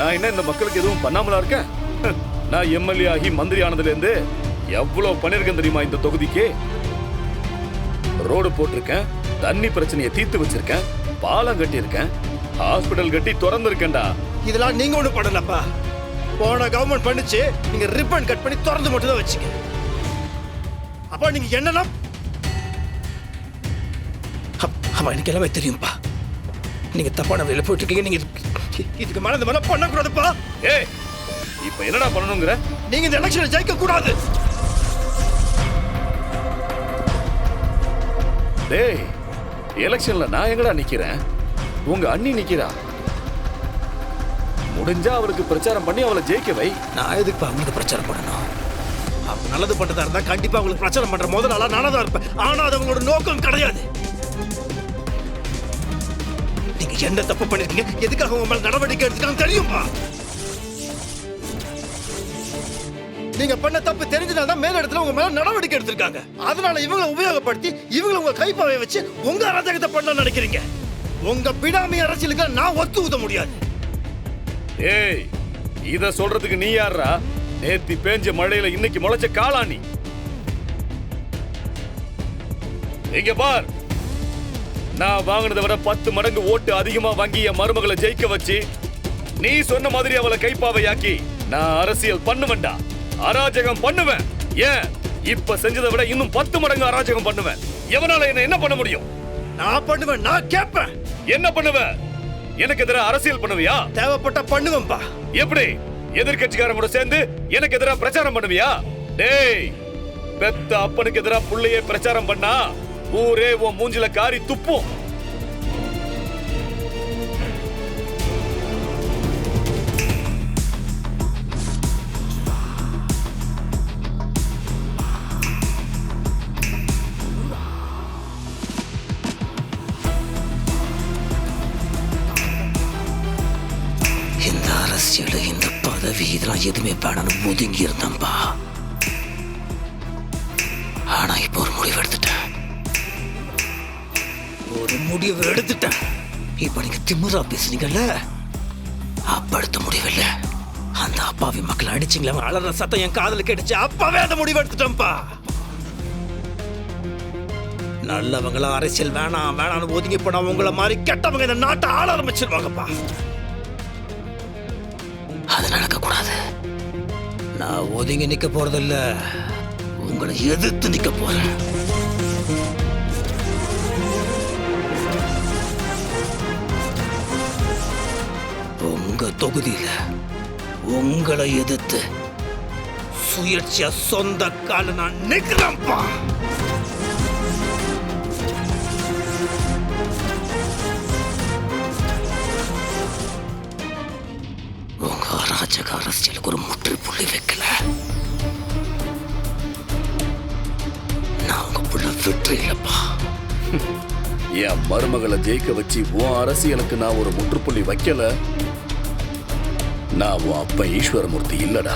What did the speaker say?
நான் என்ன இந்த மக்களுக்கு எதுவும் பண்ணாமலா இருக்கேன்? நான் எம்எல்ஏ ஆகி மந்திரி ஆனதுல இருந்து எவ்வளவு பண்ணிருக்கேன் தெரியுமா? இந்த தொகுதிக்கு ரோடு போட்டிருக்கேன், தண்ணி பிரச்சனையை தீர்த்து வச்சிருக்கேன், பாலம் கட்டியிருக்கேன், ஹாஸ்பிடல் கட்டி திறந்திருக்கேன்டா. இதெல்லாம் நீங்க ஒண்ணு பண்ணலப்பா. போன கவர்மெண்ட் பண்ணிச்சு, நீங்க ரிப்பன் கட் பண்ணி திறந்து மட்டும் தான் வச்சுக்க. அப்ப நீங்க என்னன்னா எனக்கு எல்லாமே தெரியும்பா. நீங்க தப்பான வழியில போயிட்டு இருக்கீங்க. நீங்க இதுக்கு மேல இந்த மாதிரி பண்ணக்கூடாதுப்பா. ஏய், இப்ப என்னடா பண்ணணுங்கிற? நீங்க இந்த எலெக்ஷனை ஜெயிக்க கூடாது. டேய், எலெக்ஷன்ல நான் எங்கடா நிக்கிறேன்? உங்க அண்ணி நிக்கிறா. முடிஞ்சா அவளுக்கு பிரச்சாரம் பண்ணி அவளை ஜெயிக்க வை. நான் எதுக்கு அவங்களுக்கு பிரச்சாரம் பண்ணணும்? அவங்க நல்லது பண்றதா இருந்தா கண்டிப்பா அவங்களுக்கு பிரச்சாரம் பண்ற முதல் ஆளா நானா தான் இருப்பேன். ஆனா அது அவங்களோட நோக்கம் கிடையாது. நீங்க என்ன தப்பு பண்ணிருக்கீங்க, எதுக்காக உங்க மேல நடவடிக்கை எடுத்துக்காங்க தெரியுமா? நீங்க பண்ண தப்பு தெரிஞ்சதால்தான் மேல இடத்துல உங்க மேல நடவடிக்கை எடுத்திருக்காங்க. அதனால இவங்களை உபயோகப்படுத்தி இவங்களை உங்க கைப்பாவை வச்சு உங்க அராஜகத்தை பண்ண நினைக்கிறீங்க. உங்க பினாமி அரசியலுக்கு நான் ஒத்து ஊத முடியாது. ஏய், இத சொல்றதுக்கு நீ யாரா? நேத்தி பேஞ்ச மழையில இன்னைக்கு முளைச்ச காளானி. இங்க பார், நான் வாங்கினதை விட 10 மடங்கு ஓட்டு அதிகமா வாங்கி என் மருமகளை ஜெயிக்க வச்சு நீ சொன்ன மாதிரி அவளை கைப்பாவையாக்கி நான் அரசியல் பண்ணுவேன்டா. அராஜகம் பண்ணுவேன். ஏன், இப்ப செஞ்சதை விட இன்னும் 10 மடங்கு அராஜகம் பண்ணுவேன். எவனால என்ன பண்ண முடியும்? நான் பண்ணுவேன். நான் கேட்பேன். என்ன பண்ணுவ? எனக்கு எதிராக அரசியல் பண்ணுவியா? தேவைப்பட்ட பண்ணுவேன்பா. எப்படி? எதிர்கட்சிக்காரங்க கூட சேர்ந்து எனக்கு எதிராக பிரச்சாரம் பண்ணுவியா? டேய், பெத்த அப்பனுக்கு எதிராக புள்ளையே பிரச்சாரம் பண்ணா ஊரே உன் மூஞ்சில காரி துப்பும். இந்த அரசியல், இந்த பதவி, இதெல்லாம் எதுவுமே வேணாலும் ஒதுங்கி இருந்தம்பா. ஆனா இப்போ ஒரு முடிவு எடுத்துட்டேன். இப்ப நீங்க திமிரா பேசுனீங்கல்ல, அப்ப எடுத்த முடிவு இல்ல. அந்த அப்பாவி மக்களை அடிச்சிங்களா, அலற சத்தம் என் காதுல கேட்டுச்சு. அப்பவே அந்த முடிவு எடுத்துட்டேன்ப்பா. நல்லவங்களா அரசியல் வேணாம் வேணாம்னு ஒதுங்கி போனா உங்களை மாதிரி கெட்டவங்க இந்த நாட்டை ஆள ஆரம்பிச்சிருவாங்கப்பா. அது நடக்க கூடாது. நான் ஒதுங்கி நிக்க போறதில்ல, உங்களை எதிர்த்து நிக்க போறேன். உங்க தொகுதியில உங்களை எதிர்த்து சுயேட்சையா சொந்த கால நான் நிக்கிறேன்ப்பா. உங்க அராஜக அரசியலுக்கு ஒரு முற்றுப்புள்ளி வைக்கல. நான் உங்க புள்ள வெற்றி இல்லப்பா. என் மருமகளை ஜெயிக்க வச்சு உன் அரசியலுக்கு நான் ஒரு முற்றுப்புள்ளி வைக்கல. நான் உன் அப்ப ஈஸ்வரமூர்த்தி இல்லடா.